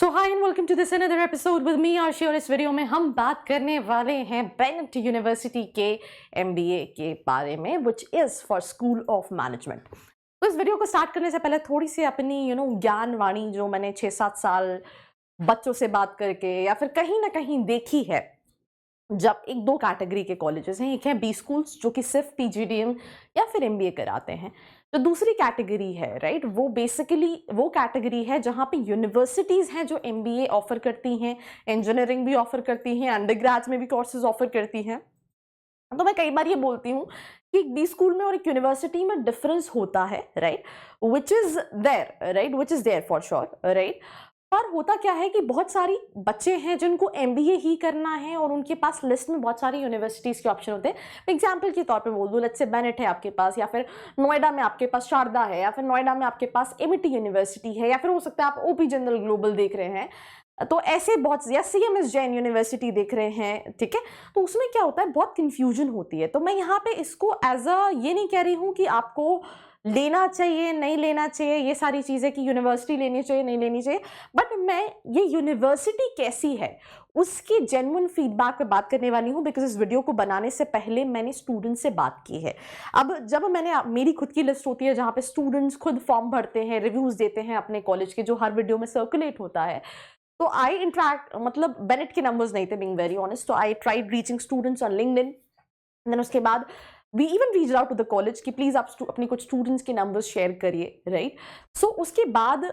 So hi and welcome to this another episode with me Arshi. और इस video में हम बात करने वाले हैं बेनेट यूनिवर्सिटी के एमबीए के बारे में, which is for school of management. तो इस वीडियो को स्टार्ट करने से पहले थोड़ी सी अपनी ज्ञान वाणी जो मैंने 6-7 साल बच्चों से बात करके या फिर कहीं ना कहीं देखी है। जब एक दो कैटेगरी के कॉलेजेस हैं, एक है बी स्कूल्स जो कि सिर्फ पीजीडीएम या फिर एमबीए कराते हैं। जो दूसरी कैटेगरी है राइट, वो बेसिकली वो कैटेगरी है जहाँ पे यूनिवर्सिटीज़ हैं जो एमबीए ऑफर करती हैं, इंजीनियरिंग भी ऑफर करती हैं, अंडरग्रेड्स में भी कोर्सेज ऑफर करती हैं। तो मैं कई बार ये बोलती हूँ कि एक बी स्कूल में और एक यूनिवर्सिटी में डिफरेंस होता है right, which is there for sure right. पर होता क्या है कि बहुत सारी बच्चे हैं जिनको एमबीए ही करना है और उनके पास लिस्ट में बहुत सारी यूनिवर्सिटीज़ के ऑप्शन होते हैं। एग्जाम्पल के तौर पे बोल दूँ, लेट्स से बेनेट है आपके पास, या फिर नोएडा में आपके पास शारदा है, या फिर नोएडा में आपके पास एमिटी यूनिवर्सिटी है, या फिर हो सकता है आप ओपी जनरल ग्लोबल देख रहे हैं। तो ऐसे बहुत, या सीएमएस जैन यूनिवर्सिटी देख रहे हैं, ठीक है। तो उसमें क्या होता है, बहुत कंफ्यूजन होती है। तो मैं यहाँ पे इसको एज अ ये नहीं कह रही हूँ कि आपको लेना चाहिए नहीं लेना चाहिए, ये सारी चीज़ें कि यूनिवर्सिटी लेनी चाहिए नहीं लेनी चाहिए, बट मैं ये यूनिवर्सिटी कैसी है उसकी जेन्युइन फीडबैक पे बात करने वाली हूँ। बिकॉज इस वीडियो को बनाने से पहले मैंने स्टूडेंट से बात की है। अब जब मैंने मेरी खुद की लिस्ट होती है जहाँ पे स्टूडेंट्स खुद फॉर्म भरते हैं, रिव्यूज़ देते हैं अपने कॉलेज के, जो हर वीडियो में सर्कुलेट होता है। तो आई इंटरेक्ट, मतलब बेनेट के नंबर्स नहीं थे बीइंग वेरी ऑनेस्ट, तो I tried reaching students on LinkedIn. Then उसके बाद we even reach out to the college कि प्लीज़ आप अपनी कुछ स्टूडेंट्स के नंबर्स शेयर करिए राइट। सो उसके बाद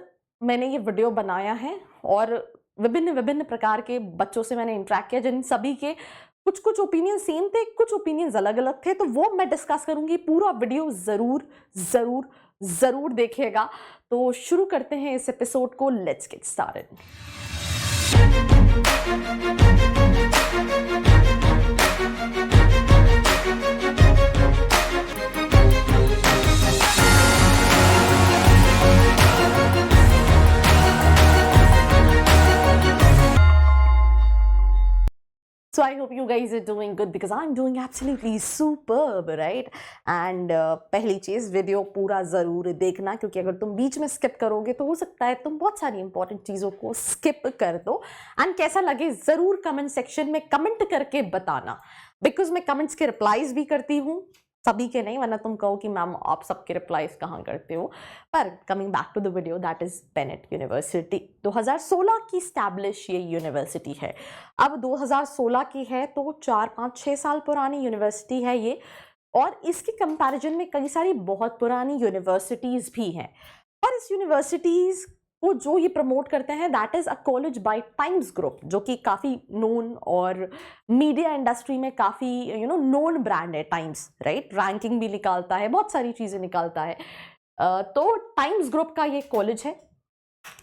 मैंने ये वीडियो बनाया है और विभिन्न विभिन्न प्रकार के बच्चों से मैंने इंटरेक्ट किया, जिन सभी के कुछ कुछ ओपिनियन सेम थे, कुछ ओपिनियंस अलग अलग थे। तो वो मैं डिस्कस करूंगी। पूरा वीडियो ज़रूर ज़रूर ज़रूर देखिएगा। तो शुरू करते हैं इस एपिसोड को। Let's get started. So I hope you guys are doing good because I'm doing absolutely superb, right? And पहली चीज़, वीडियो पूरा ज़रूर देखना, क्योंकि अगर तुम बीच में स्किप करोगे तो हो सकता है तुम बहुत सारी इंपॉर्टेंट चीज़ों को स्किप कर दो। एंड कैसा लगे ज़रूर कमेंट सेक्शन में कमेंट करके बताना, बिकॉज मैं कमेंट्स के रिप्लाईज भी करती हूँ, सभी के नहीं, वरना तुम कहो कि मैम आप सबके रिप्लाईज कहाँ करते हो। पर coming back to the video, that is Bennett university. 2016 की स्टैब्लिश ये यूनिवर्सिटी है। अब 2016 की है तो 4-5-6 साल पुरानी यूनिवर्सिटी है ये। और इसके कंपैरिजन में कई सारी बहुत पुरानी यूनिवर्सिटीज़ भी हैं। पर इस यूनिवर्सिटीज़ वो जो ये प्रमोट करते हैं, that is a college by Times group, जो कि काफ़ी नोन और मीडिया इंडस्ट्री में काफ़ी नोन ब्रांड है टाइम्स राइट। रैंकिंग भी निकालता है, बहुत सारी चीज़ें निकालता है। तो टाइम्स ग्रुप का ये कॉलेज है।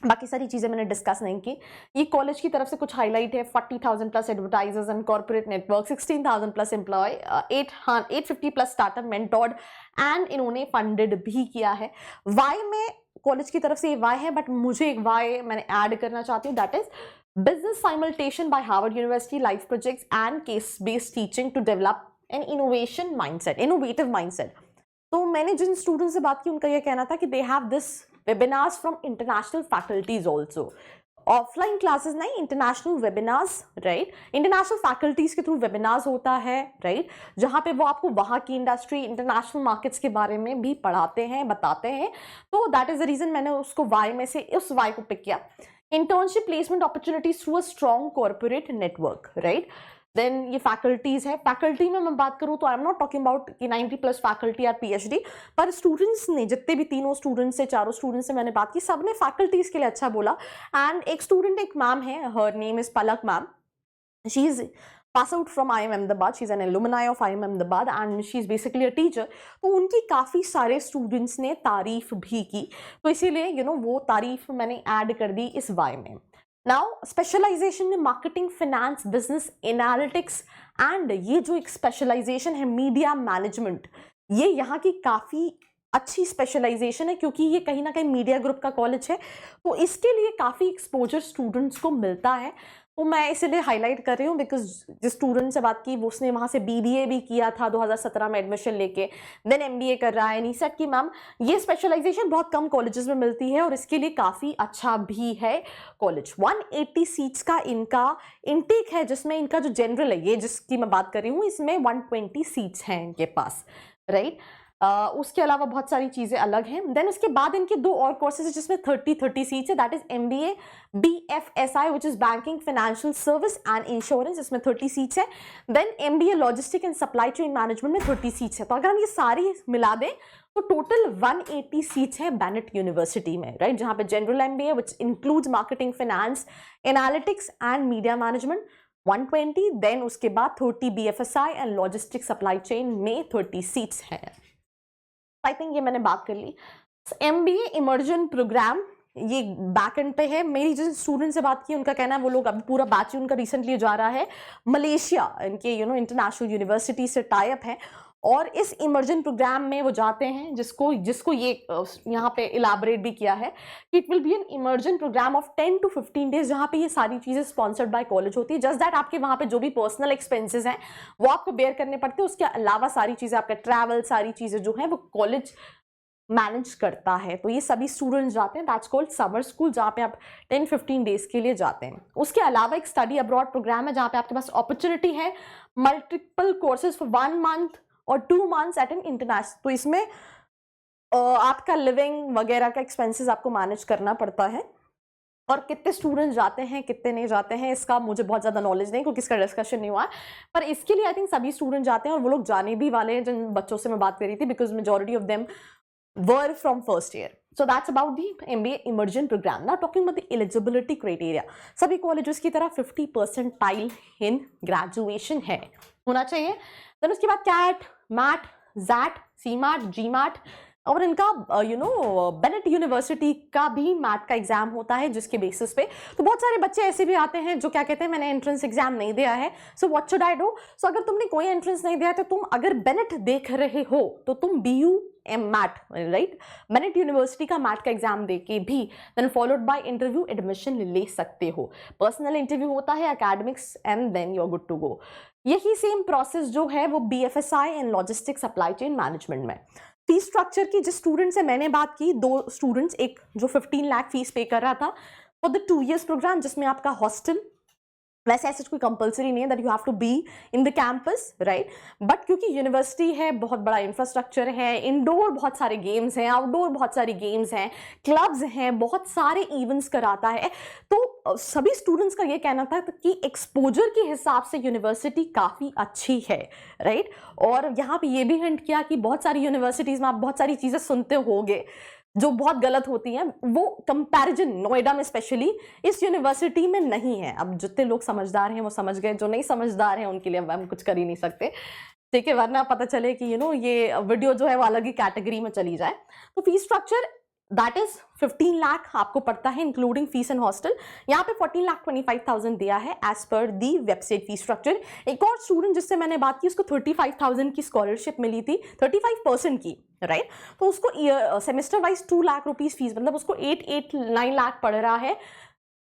बाकी सारी चीज़ें मैंने डिस्कस नहीं की। ये कॉलेज की तरफ से कुछ हाईलाइट है: 40,000 plus advertisers and corporate network, 16,000 plus employ, 850 plus startup mentored, and इन्होंने फंडेड भी किया है। वाई में कॉलेज की तरफ से ये वाई है, बट मुझे एक वाई मैंने ऐड करना चाहती हूँ, that is business simulation by Harvard University, live projects and case based teaching to develop an innovative mindset. तो मैंने जिन स्टूडेंट से बात की उनका यह कहना था कि they have this webinars from international faculties also. Offline classes नहीं, international webinars right. International faculties के थ्रू वेबिनार्स होता है राइट, जहाँ पे वो आपको वहाँ की इंडस्ट्री, इंटरनेशनल मार्केट्स के बारे में भी पढ़ाते हैं, बताते हैं। तो दैट इज द रीजन मैंने उसको वाई में से उस वाई को पिक किया। Internship placement opportunities through a strong corporate network right. Then ये फैकल्टीज है। फैकल्टी में मैं बात करूँ तो I am not talking about कि 90 प्लस फैकल्टी या पीएचडी, पर स्टूडेंट्स ने, जितने भी तीनों स्टूडेंट्स से, चारों स्टूडेंट्स से मैंने बात की, सबने फैकल्टीज के लिए अच्छा बोला। एंड एक स्टूडेंट, एक मैम है, her name is Palak ma'am. She is pass out from IIM Ahmedabad, she is an alumni of IIM Ahmedabad and she is basically a teacher. तो उनकी काफ़ी सारे स्टूडेंट्स ने तारीफ भी की, तो इसीलिए वो तारीफ मैंने ऐड कर दी इस वाई में। Now specialization in marketing, finance, business analytics, and ये जो एक स्पेशलाइजेशन है मीडिया मैनेजमेंट, ये यहाँ की काफ़ी अच्छी स्पेशलाइजेशन है, क्योंकि ये कहीं ना कहीं मीडिया ग्रुप का कॉलेज है। तो इसके लिए काफ़ी एक्सपोजर स्टूडेंट्स को मिलता है। तो मैं इसीलिए हाईलाइट कर रही हूँ बिकॉज जिस स्टूडेंट से बात की वो उसने वहाँ से बीबीए भी किया था 2017 में एडमिशन लेके, देन एमबीए कर रहा है। नीसेट की मैम ये स्पेशलाइजेशन बहुत कम कॉलेजेस में मिलती है और इसके लिए काफ़ी अच्छा भी है कॉलेज। 180 सीट्स का इनका इनटेक है, जिसमें इनका जो जनरल है, ये जिसकी मैं बात कर रही हूँ, इसमें 120 सीट्स हैं इनके पास, राइट। उसके अलावा बहुत सारी चीज़ें अलग हैं। देन उसके बाद इनके दो और कोर्सेज है जिसमें 30 सीट्स है, that is MBA BFSI which is banking financial service and insurance, इसमें 30 सीट्स है। Then MBA logistic and supply chain management में 30 सीट्स है। तो अगर हम ये सारी मिला दें तो टोटल 180 सीट्स है बेनेट यूनिवर्सिटी में, राइट, जहाँ पे general MBA which includes marketing, finance, analytics and media management 120, then उसके बाद 30 BFSI and logistic supply chain में 30 सीट्स है। आई थिंक ये मैंने बात कर ली। MBA इमर्जन प्रोग्राम ये बैक एंड पे है। मेरी जिस स्टूडेंट से बात की उनका कहना है वो लोग अभी पूरा बैच उनका रिसेंटली जा रहा है मलेशिया, इनके इंटरनेशनल यूनिवर्सिटी से टाई अप है और इस इमर्जन प्रोग्राम में वो जाते हैं, जिसको ये यहाँ पे इलाबरेट भी किया है कि it will be an immersion program of 10 to 15 days, जहाँ पे ये सारी चीज़ें स्पॉन्सर्ड बाय कॉलेज होती है। जस्ट दैट आपके वहाँ पे जो भी पर्सनल एक्सपेंसेस हैं वो आपको बेयर करने पड़ते हैं, उसके अलावा सारी चीज़ें, आपका ट्रैवल, सारी चीज़ें जो हैं वो कॉलेज मैनेज करता है। तो ये सभी स्टूडेंट्स जाते हैं, दैट्स कॉल्ड समर स्कूल, जहाँ पे आप 10-15 डेज के लिए जाते हैं। उसके अलावा एक स्टडी अब्रॉड प्रोग्राम है जहाँ पे आपके पास अपॉर्चुनिटी है मल्टीपल कोर्सेज फॉर 1 month और 2 months एट एन इंटरनेशनल। तो इसमें आपका लिविंग वगैरह का एक्सपेंसेस आपको मैनेज करना पड़ता है। और कितने स्टूडेंट्स जाते हैं कितने नहीं जाते हैं इसका मुझे बहुत ज़्यादा नॉलेज नहीं, क्योंकि इसका डिस्कशन नहीं हुआ है, पर इसके लिए आई थिंक सभी स्टूडेंट जाते हैं और वो लोग जाने भी वाले हैं जिन बच्चों से मैं बात कर रही थी, because majority of them were from first year. So that's about the MBA immersion program. Now talking about the eligibility criteria. सभी कॉलेजेस की तरह 50 percentile in graduation है, होना चाहिए। then उसके बाद CAT, MAT, ZAT, CMAT, GMAT और इनका बेनेट यूनिवर्सिटी का भी मैट का एग्जाम होता है, जिसके बेसिस पे तो बहुत सारे बच्चे ऐसे भी आते हैं जो क्या कहते हैं मैंने एंट्रेंस एग्जाम नहीं दिया है, so what should I do. So अगर तुमने कोई एंट्रेंस नहीं दिया है तो तुम अगर बेनेट देख रहे हो तो तुम BUM MAT, right, Bennett university का मैट का एग्जाम दे के भी then followed by interview admission ले सकते हो। पर्सनल इंटरव्यू होता है, academics, and then you are good to go. यही सेम प्रोसेस जो है वो BFSI and logistic supply chain management में। फीस स्ट्रक्चर की जिस स्टूडेंट से मैंने बात की, 2 स्टूडेंट्स, एक जो 15 लाख फीस पे कर रहा था फॉर द 2 years प्रोग्राम, जिसमें आपका हॉस्टल, वैसे ऐसा कोई कंपलसरी नहीं है that you have to be in the campus, right, but क्योंकि यूनिवर्सिटी है, बहुत बड़ा इंफ्रास्ट्रक्चर है, इंडोर बहुत सारे गेम्स हैं, आउटडोर बहुत सारी गेम्स हैं, क्लब्स हैं, बहुत सारे इवेंट्स कराता है, तो सभी स्टूडेंट्स का ये कहना था कि एक्सपोजर के हिसाब से यूनिवर्सिटी काफ़ी अच्छी है, राइट। और यहाँ पे ये भी हिंट किया कि बहुत सारी यूनिवर्सिटीज़ में आप बहुत सारी चीज़ें सुनते होंगे जो बहुत गलत होती हैं, वो कंपैरिजन नोएडा में स्पेशली इस यूनिवर्सिटी में नहीं है। अब जितने लोग समझदार हैं वो समझ गए, जो नहीं समझदार हैं उनके लिए हम कुछ कर ही नहीं सकते, ठीक है, वरना पता चले कि ये वीडियो जो है वो अलग ही कैटेगरी में चली जाए। तो fees structure that is 15 lakh आपको पड़ता है इंक्लूडिंग फीस एंड हॉस्टल। यहाँ पे 14,25,000 दिया है एज पर दी वेबसाइट फीस स्ट्रक्चर। एक और स्टूडेंट जिससे मैंने बात की उसको 35,000 की स्कॉलरशिप मिली थी, 35% की, राइट, तो उसको semester wise 2 lakh rupees fees, मतलब उसको 8-9 लाख पड़ रहा है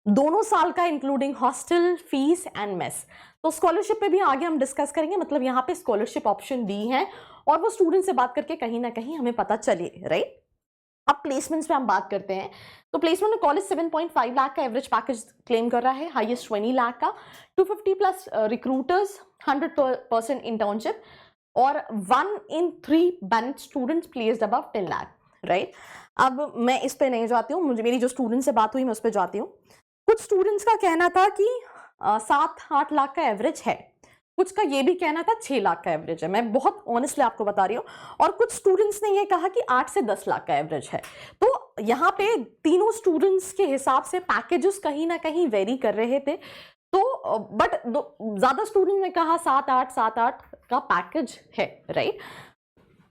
दोनों साल का including hostel fees and mess. तो स्कॉलरशिप पे भी आगे हम डिस्कस करेंगे, मतलब यहाँ पे स्कॉलरशिप ऑप्शन दी है और वो स्टूडेंट से बात करके कहीं ना कहीं हमें पता चले, राइट। अब प्लेसमेंट्स पे हम बात करते हैं, तो प्लेसमेंट में कॉलेज 7.5 लाख का एवरेज पैकेज क्लेम कर रहा है, हाईएस्ट 20 लाख का, 250 प्लस रिक्रूटर्स, 100% इंटर्नशिप और 1 in 3 Bennett students placed above 10 lakh, right. अब मैं इस पे नहीं जाती हूँ, मेरी जो स्टूडेंट से बात हुई मैं उस पर जाती हूँ। कुछ स्टूडेंट्स का कहना था कि 7-8 लाख का एवरेज है, कुछ का ये भी कहना था 6 लाख का एवरेज है, मैं बहुत ऑनेस्टली आपको बता रही हूँ, और कुछ स्टूडेंट्स ने ये कहा कि 8 से 10 लाख का एवरेज है। तो यहाँ पे तीनों स्टूडेंट्स के हिसाब से पैकेजेस कहीं ना कहीं वेरी कर रहे थे, तो बट ज्यादा स्टूडेंट ने कहा 7-8 का पैकेज है, राइट।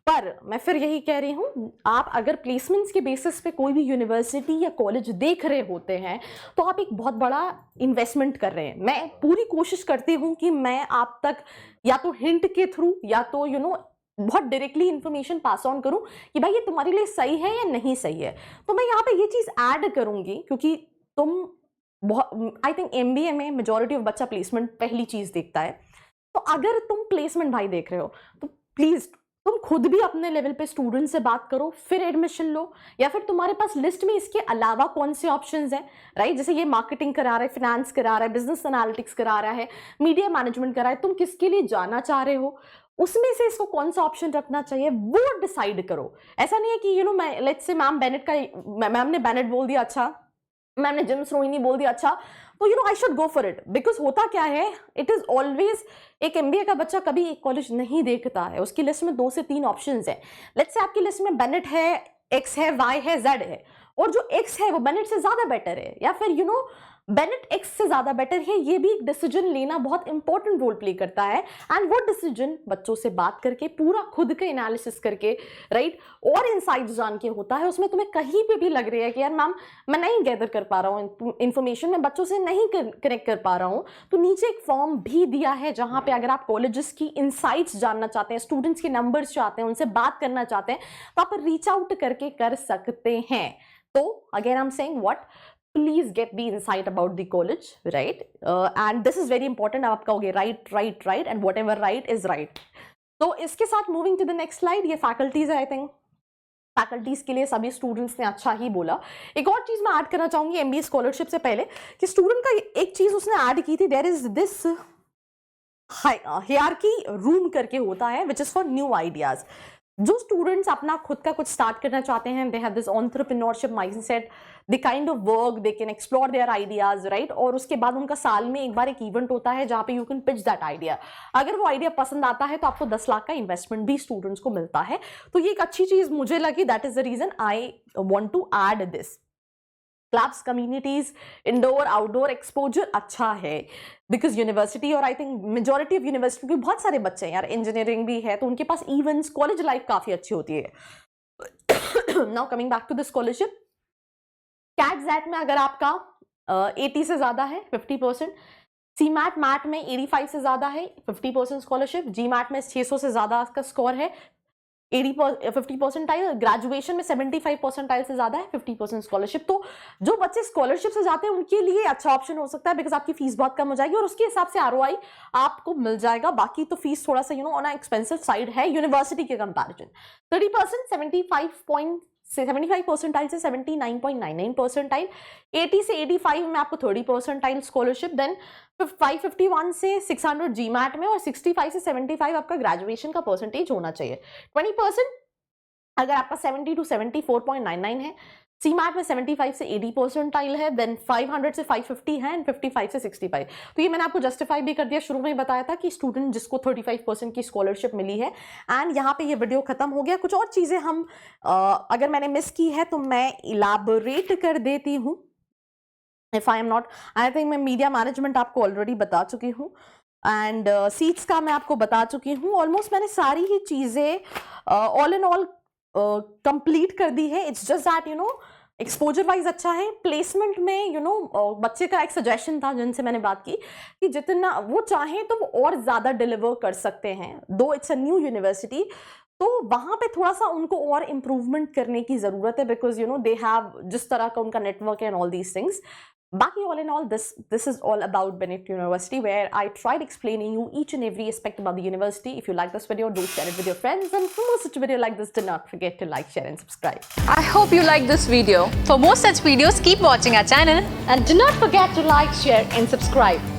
पर मैं फिर यही कह रही हूँ, आप अगर प्लेसमेंट्स के बेसिस पे कोई भी यूनिवर्सिटी या कॉलेज देख रहे होते हैं तो आप एक बहुत बड़ा इन्वेस्टमेंट कर रहे हैं। मैं पूरी कोशिश करती हूँ कि मैं आप तक या तो हिंट के थ्रू या तो बहुत डायरेक्टली इन्फॉर्मेशन पास ऑन करूँ कि भाई ये तुम्हारे लिए सही है या नहीं सही है। तो मैं यहाँ पे ये चीज़ ऐड करूँगी क्योंकि तुम बहुत, आई थिंक MBA में मेजॉरिटी ऑफ बच्चा प्लेसमेंट पहली चीज देखता है। तो अगर तुम प्लेसमेंट भाई देख रहे हो तो प्लीज तुम खुद भी अपने लेवल पे स्टूडेंट से बात करो, फिर एडमिशन लो, या फिर तुम्हारे पास लिस्ट में इसके अलावा कौन से ऑप्शंस हैं, राइट? जैसे ये मार्केटिंग करा रहा है, फिनेंस करा रहा है, बिजनेस एनालिटिक्स करा रहा है, मीडिया मैनेजमेंट करा है, तुम किसके लिए जाना चाह रहे हो, उसमें से इसको कौन सा ऑप्शन रखना चाहिए वो डिसाइड करो। ऐसा नहीं है कि मैं लेट्स से मैम ने बेनेट बोल दिया, अच्छा मैम ने जेम्स रोहिनी बोल दिया, अच्छा तो I should go for it. Because होता क्या है, इट इज ऑलवेज, एक MBA का बच्चा कभी एक कॉलेज नहीं देखता है, उसकी लिस्ट में 2 से 3 ऑप्शंस है। लेट्स से आपकी लिस्ट में बेनेट है, X है, Y है, Z है, और जो X है वो बेनेट से ज्यादा बेटर है, या फिर बेनेट X से ज्यादा बेटर है, ये भी एक डिसीजन लेना बहुत इंपॉर्टेंट रोल प्ले करता है। एंड वो डिसीजन बच्चों से बात करके, पूरा खुद का एनालिसिस करके, राइट, और इनसाइट्स जान के होता है। उसमें तुम्हें कहीं पे भी लग रही है कि यार मैम मैं नहीं गैदर कर पा रहा हूँ इन्फॉर्मेशन, मैं बच्चों से नहीं कनेक्ट कर पा रहा हूँ, तो नीचे एक फॉर्म भी दिया है जहां पे अगर आप कॉलेजेस की इनसाइट्स जानना चाहते हैं, स्टूडेंट्स के नंबर्स चाहते हैं, उनसे बात करना चाहते हैं, तो आप रीच आउट करके कर सकते हैं। तो again I am saying what, please get the insight about the college, right? And this is very important. आप कहोगे right and whatever right is right. तो इसके साथ moving to the next slide, ये faculties है, I think फैकल्टीज के लिए सभी स्टूडेंट्स ने अच्छा ही बोला। एक और चीज मैं ऐड करना चाहूंगी MBA स्कॉलरशिप से पहले, कि स्टूडेंट का एक चीज उसने ऐड की थी, there is this hierarchy room करके होता है, which is for new ideas. जो स्टूडेंट्स अपना खुद का कुछ स्टार्ट करना चाहते हैं, they have this entrepreneurship mindset, the kind of work they can explore their ideas, right? और उसके बाद उनका साल में एक बार एक इवेंट होता है जहां पे you can pitch that idea. अगर वो आइडिया पसंद आता है तो आपको 10 लाख का इन्वेस्टमेंट भी स्टूडेंट्स को मिलता है। तो ये एक अच्छी चीज मुझे लगी, that is the reason I want to add this. Clubs, communities, indoor outdoor exposure अच्छा है, बिकॉज यूनिवर्सिटी, और I think majority of university के बहुत सारे बच्चे हैं यार, इंजीनियरिंग भी है, तो उनके पास इवेंट्स, कॉलेज लाइफ काफी अच्छी होती है। Now coming back to this scholarship, CAT में अगर आपका 80 से ज्यादा है 50%, CMAT मैट में 85 से ज्यादा है 50% स्कॉलरशिप, GMAT में 600 से ज्यादा का स्कोर है 50%, ग्रेजुएशन में 75% से ज्यादा है 50% स्कॉलरशिप। तो जो बच्चे स्कॉलरशिप से जाते हैं उनके लिए अच्छा ऑप्शन हो सकता है, बिकॉज आपकी फीस बहुत कम हो जाएगी और उसके हिसाब से ROI आपको मिल जाएगा। बाकी तो फीस थोड़ा सा ऑन एक्सपेंसिव साइड है यूनिवर्सिटी के कंपैरिजन। 30% 75% से 79.99%, 80 से 85 में आपको 30% स्कॉलरशिप, देन 551 से 600 GMAT में, और 65 से 75 आपका ग्रेजुएशन का परसेंटेज होना चाहिए। 20% अगर आपका 70 to 74.99 है, CMAT में 75 से 80% है, देन 500 से 550 है, एंड 55 से 65। तो ये मैंने आपको जस्टिफाई भी कर दिया, शुरू में ही बताया था कि स्टूडेंट जिसको 35% की स्कॉलरशिप मिली है। एंड यहाँ पे ये वीडियो खत्म हो गया। कुछ और चीजें हम अगर मैंने मिस की है तो मैं इलाबोरेट कर देती हूँ। If I am not, I think मैं मीडिया मैनेजमेंट आपको ऑलरेडी बता चुकी हूँ, एंड सीट्स का मैं आपको बता चुकी हूँ। ऑलमोस्ट मैंने सारी ही चीजें ऑल इन ऑल कंप्लीट कर दी है। It's just that exposure wise अच्छा है। प्लेसमेंट में बच्चे का एक सजेशन था जिनसे मैंने बात की कि जितना वो चाहें तो वो और ज्यादा डिलीवर कर सकते हैं, दो इट्स अ न्यू यूनिवर्सिटी, तो वहां पे थोड़ा सा उनको और इम्प्रूवमेंट करने की जरूरत है, बिकॉज दे हैव जिस तरह का उनका नेटवर्क है and all these things. Baki, all in all, this is all about Bennett University, where I tried explaining you each and every aspect about the university. If you like this video, do share it with your friends. And for more such video like this, do not forget to like, share and subscribe. I hope you like this video. For more such videos, keep watching our channel. And do not forget to like, share and subscribe.